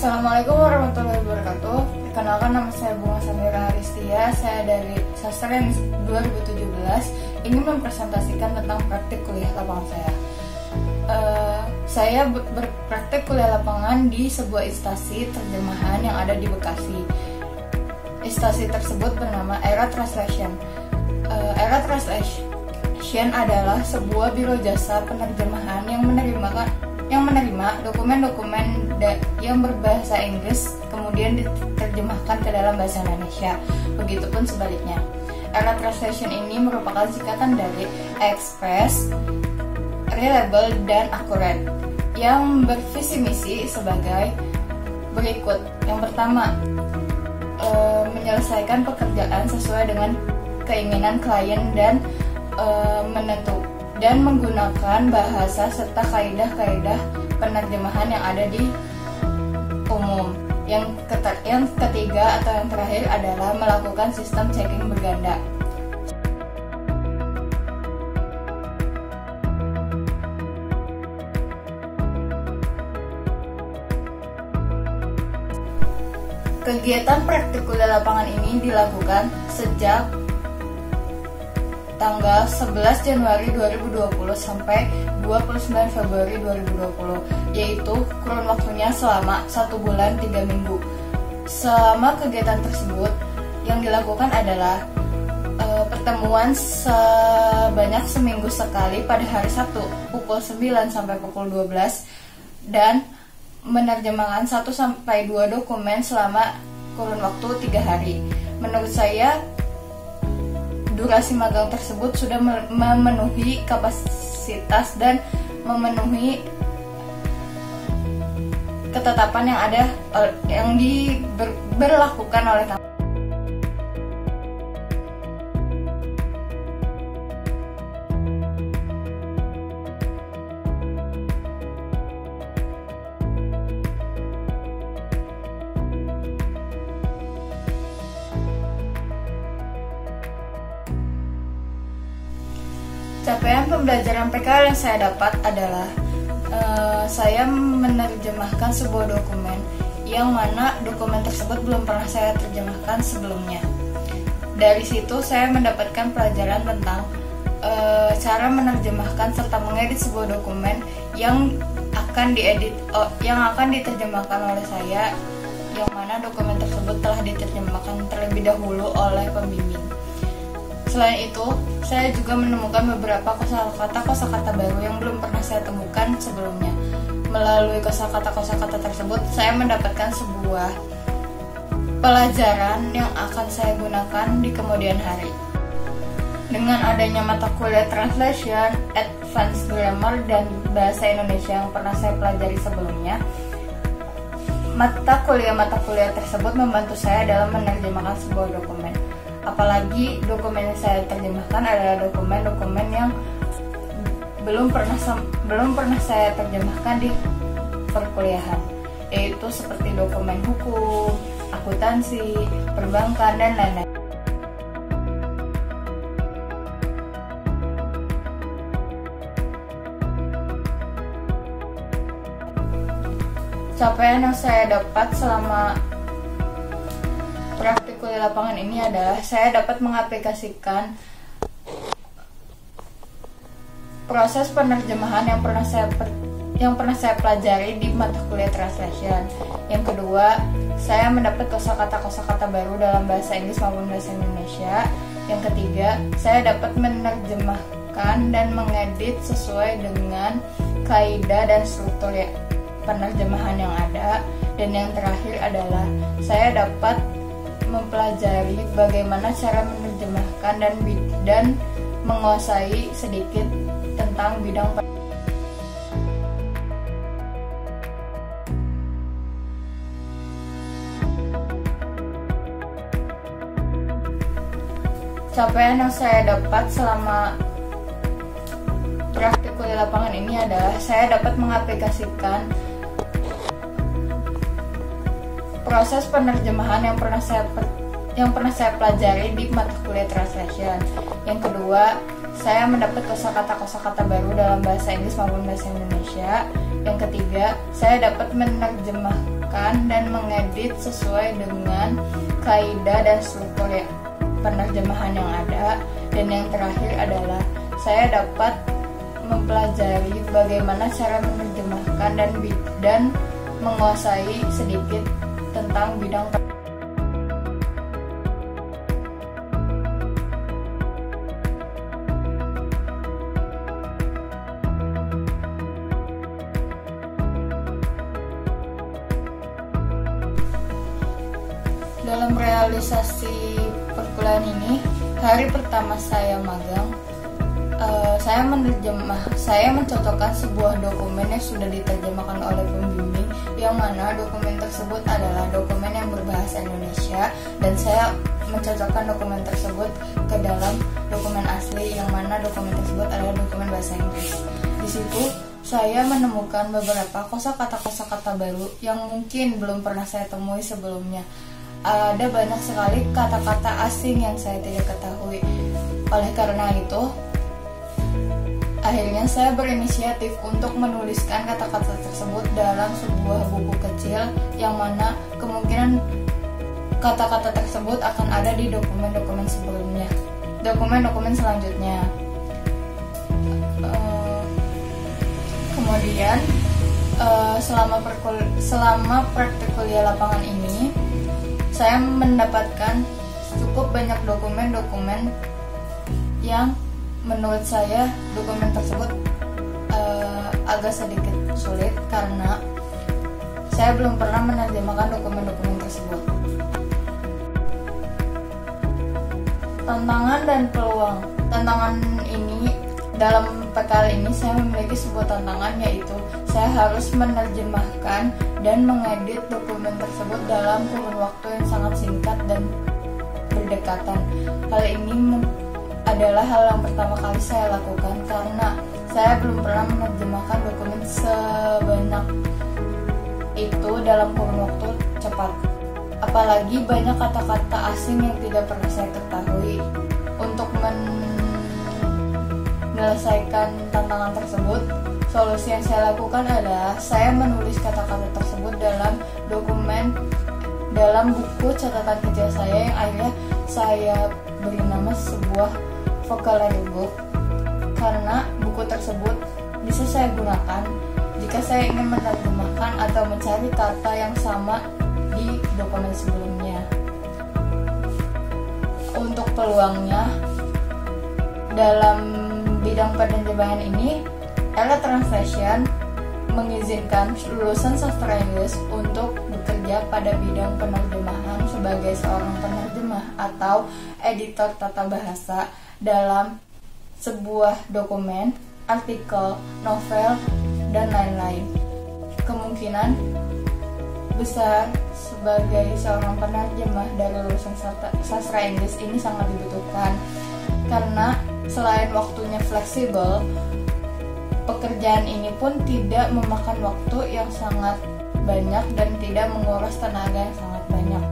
Assalamualaikum warahmatullahi wabarakatuh. Perkenalkan, nama saya Bunga Samira Haristia. Saya dari Sastra 2017 ingin mempresentasikan tentang praktik kuliah lapangan saya. Saya berpraktik kuliah lapangan di sebuah instansi terjemahan yang ada di Bekasi. Instansi tersebut bernama Era Translation. Era Translation adalah sebuah biro jasa penerjemahan yang menerima dokumen-dokumen yang berbahasa Inggris kemudian diterjemahkan ke dalam bahasa Indonesia. Begitupun sebaliknya. Era Translation ini merupakan singkatan dari Express, Reliable, dan Accurate, yang bervisi misi sebagai berikut. Yang pertama, menyelesaikan pekerjaan sesuai dengan keinginan klien dan menggunakan bahasa serta kaidah-kaidah penerjemahan yang ada di umum. Yang ketiga atau yang terakhir adalah melakukan sistem checking berganda. Kegiatan praktik kuliah lapangan ini dilakukan sejak tanggal 11 Januari 2020 sampai 29 Februari 2020, yaitu kurun waktunya selama 1 bulan 3 minggu. Selama kegiatan tersebut, yang dilakukan adalah pertemuan sebanyak seminggu sekali pada hari Sabtu pukul 9 sampai pukul 12 dan menerjemahkan 1-2 dokumen selama kurun waktu 3 hari. Menurut saya, durasi magang tersebut sudah memenuhi kapasitas dan memenuhi ketetapan yang ada yang diberlakukan oleh kami. Capaian pembelajaran PKL yang saya dapat adalah saya menerjemahkan sebuah dokumen yang mana dokumen tersebut belum pernah saya terjemahkan sebelumnya. Dari situ saya mendapatkan pelajaran tentang cara menerjemahkan serta mengedit sebuah dokumen yang akan diterjemahkan oleh saya, yang mana dokumen tersebut telah diterjemahkan terlebih dahulu oleh pembimbing. Selain itu, saya juga menemukan beberapa kosakata baru yang belum pernah saya temukan sebelumnya. Melalui kosakata tersebut, saya mendapatkan sebuah pelajaran yang akan saya gunakan di kemudian hari. Dengan adanya mata kuliah Translation, Advanced Grammar, dan Bahasa Indonesia yang pernah saya pelajari sebelumnya, mata kuliah tersebut membantu saya dalam menerjemahkan sebuah dokumen. Apalagi dokumen yang saya terjemahkan adalah dokumen-dokumen yang belum pernah saya terjemahkan di perkuliahan, yaitu seperti dokumen hukum, akuntansi, perbankan, dan lain-lain. Capaian yang saya dapat selama praktik kuliah lapangan ini adalah saya dapat mengaplikasikan proses penerjemahan yang pernah saya pelajari di mata kuliah Translation. Yang kedua, saya mendapat kosakata baru dalam bahasa Inggris maupun bahasa Indonesia. Yang ketiga, saya dapat menerjemahkan dan mengedit sesuai dengan kaidah dan struktur penerjemahan yang ada. Dan yang terakhir adalah saya dapat mempelajari bagaimana cara menerjemahkan dan menguasai sedikit tentang bidang capaian yang saya dapat selama praktik kuliah lapangan ini adalah saya dapat mengaplikasikan proses penerjemahan yang pernah saya pelajari di mata kuliah Translation. Yang kedua, saya mendapat kosakata baru dalam bahasa Inggris maupun bahasa Indonesia. Yang ketiga, saya dapat menerjemahkan menerjemahkan dan mengedit sesuai dengan kaidah dan struktur penerjemahan yang ada. Dan yang terakhir adalah saya dapat mempelajari bagaimana cara menerjemahkan dan menguasai sedikit tentang bidang Dalam realisasi perkuliahan ini, hari pertama saya magang, saya mencocokkan sebuah dokumen yang sudah diterjemahkan oleh pembimbing, yang mana dokumen tersebut adalah dokumen yang berbahasa Indonesia, dan saya mencocokkan dokumen tersebut ke dalam dokumen asli, yang mana dokumen tersebut adalah dokumen bahasa Inggris. Di situ saya menemukan beberapa kosakata baru yang mungkin belum pernah saya temui sebelumnya. Ada banyak sekali kata-kata asing yang saya tidak ketahui. Oleh karena itu, akhirnya saya berinisiatif untuk menuliskan kata-kata tersebut dalam sebuah buku kecil, yang mana kemungkinan kata-kata tersebut akan ada di dokumen-dokumen sebelumnya, dokumen-dokumen selanjutnya. Kemudian selama praktik kuliah lapangan ini, saya mendapatkan cukup banyak dokumen-dokumen yang menurut saya dokumen tersebut agak sedikit sulit karena saya belum pernah menerjemahkan dokumen-dokumen tersebut. Tantangan dan peluang. Tantangan ini, dalam PKL ini saya memiliki sebuah tantangan, yaitu saya harus menerjemahkan dan mengedit dokumen tersebut dalam kurun waktu yang sangat singkat dan berdekatan. Hal ini adalah hal yang pertama kali saya lakukan karena saya belum pernah menerjemahkan dokumen sebanyak itu dalam kurun waktu cepat. Apalagi banyak kata-kata asing yang tidak pernah saya ketahui. Untuk menyelesaikan tantangan tersebut, solusi yang saya lakukan adalah saya menulis kata-kata tersebut dalam buku catatan kecil saya, yang akhirnya saya beri nama sebuah vocabulary book, karena buku tersebut bisa saya gunakan jika saya ingin menerjemahkan atau mencari kata yang sama di dokumen sebelumnya. Untuk peluangnya dalam bidang penerjemahan ini, Ella Translation mengizinkan lulusan sastra Inggris untuk bekerja pada bidang penerjemahan sebagai seorang penerjemah atau editor tata bahasa dalam sebuah dokumen, artikel, novel, dan lain-lain. Kemungkinan besar sebagai seorang penerjemah dari lulusan sastra Inggris ini sangat dibutuhkan karena selain waktunya fleksibel, pekerjaan ini pun tidak memakan waktu yang sangat banyak dan tidak menguras tenaga yang sangat banyak.